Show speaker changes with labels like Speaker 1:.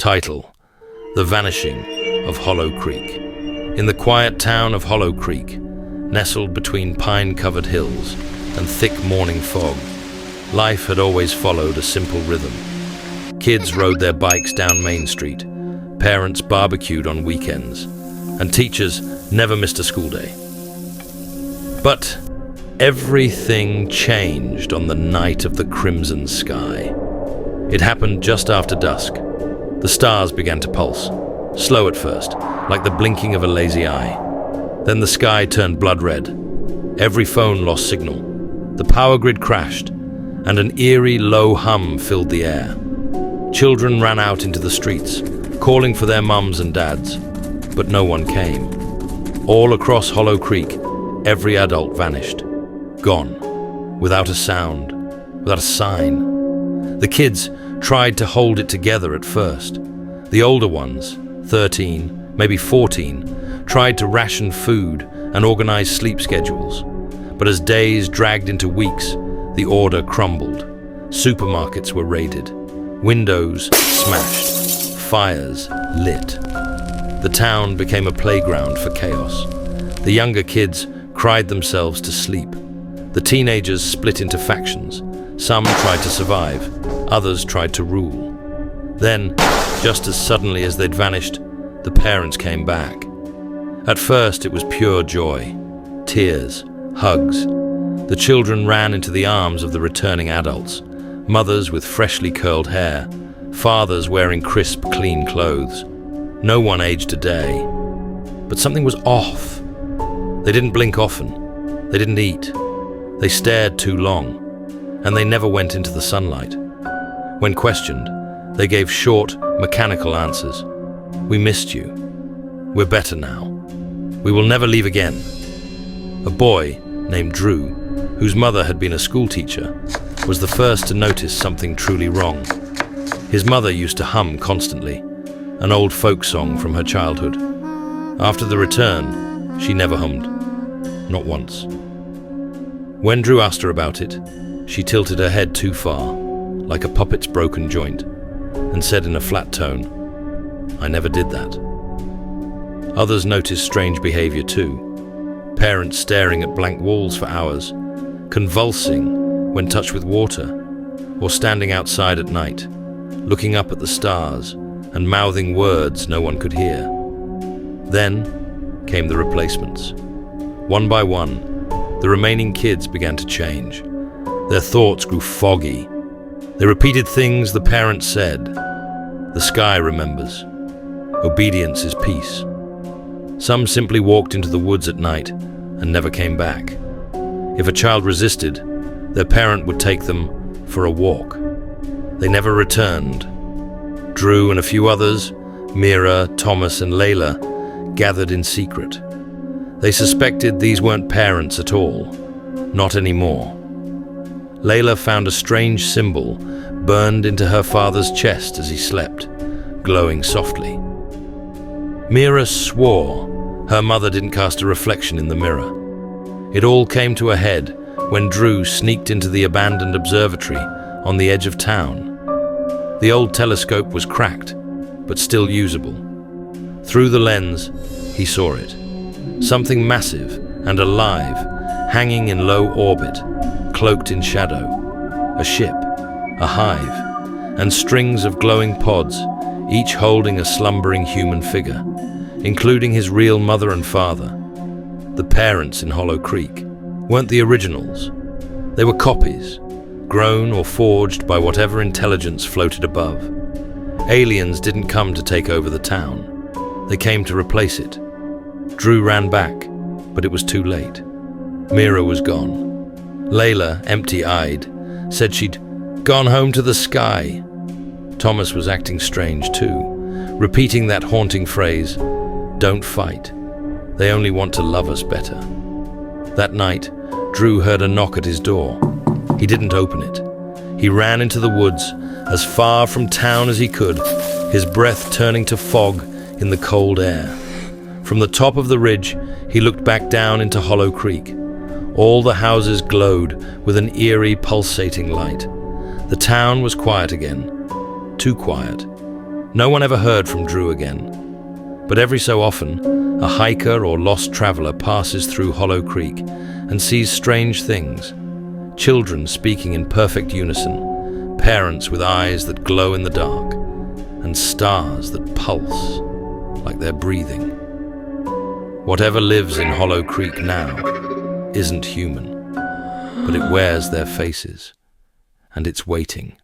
Speaker 1: Title: The Vanishing of Hollow Creek. In the quiet town of Hollow Creek, nestled between pine-covered hills and thick morning fog, life had always followed a simple rhythm. Kids rode their bikes down Main Street, parents barbecued on weekends, and teachers never missed a school day. But everything changed on the night of the crimson sky. It happened just after dusk. The stars began to pulse, slow at first, like the blinking of a lazy eye. Then the sky turned blood red. Every phone lost signal. The power grid crashed, and an eerie, low hum filled the air. Children ran out into the streets, calling for their mums and dads, but no one came. All across Hollow Creek, every adult vanished, gone, without a sound, without a sign. The kids tried to hold it together at first. The older ones, 13, maybe 14, tried to ration food and organize sleep schedules. But as days dragged into weeks, the order crumbled. Supermarkets were raided, windows smashed, fires lit. The town became a playground for chaos. The younger kids cried themselves to sleep. The teenagers split into factions. Some tried to survive, others tried to rule. Then, just as suddenly as they'd vanished, the parents came back. At first, it was pure joy. Tears, hugs. The children ran into the arms of the returning adults. Mothers with freshly curled hair, fathers wearing crisp, clean clothes. No one aged a day. But something was off. They didn't blink often. They didn't eat. They stared too long. And they never went into the sunlight. When questioned, they gave short, mechanical answers. "We missed you. We're better now. We will never leave again." A boy named Drew, whose mother had been a schoolteacher, was the first to notice something truly wrong. His mother used to hum constantly, an old folk song from her childhood. After the return, she never hummed, not once. When Drew asked her about it, she tilted her head too far, like a puppet's broken joint, and said in a flat tone, "I never did that." Others noticed strange behavior too. Parents staring at blank walls for hours, convulsing when touched with water, or standing outside at night, looking up at the stars and mouthing words no one could hear. Then came the replacements. One by one, the remaining kids began to change. Their thoughts grew foggy. They repeated things the parents said. The sky remembers. Obedience is peace. Some simply walked into the woods at night and never came back. If a child resisted, their parent would take them for a walk. They never returned. Drew and a few others, Mira, Thomas, and Layla, gathered in secret. They suspected these weren't parents at all. Not anymore. Layla found a strange symbol burned into her father's chest as he slept, glowing softly. Mira swore her mother didn't cast a reflection in the mirror. It all came to a head when Drew sneaked into the abandoned observatory on the edge of town. The old telescope was cracked, but still usable. Through the lens, he saw it. Something massive and alive, hanging in low orbit, cloaked in shadow. A ship, a hive, and strings of glowing pods, each holding a slumbering human figure, including his real mother and father. The parents in Hollow Creek weren't the originals. They were copies, grown or forged by whatever intelligence floated above. Aliens didn't come to take over the town. They came to replace it. Drew ran back, but it was too late. Mira was gone. Layla, empty-eyed, said she'd gone home to the sky. Thomas was acting strange too, repeating that haunting phrase, "Don't fight. They only want to love us better." That night, Drew heard a knock at his door. He didn't open it. He ran into the woods, as far from town as he could, his breath turning to fog in the cold air. From the top of the ridge, he looked back down into Hollow Creek. All the houses glowed with an eerie, pulsating light. The town was quiet again. Too quiet. No one ever heard from Drew again. But every so often, a hiker or lost traveler passes through Hollow Creek and sees strange things. Children speaking in perfect unison, parents with eyes that glow in the dark, and stars that pulse like they're breathing. Whatever lives in Hollow Creek now isn't human, but it wears their faces, and it's waiting.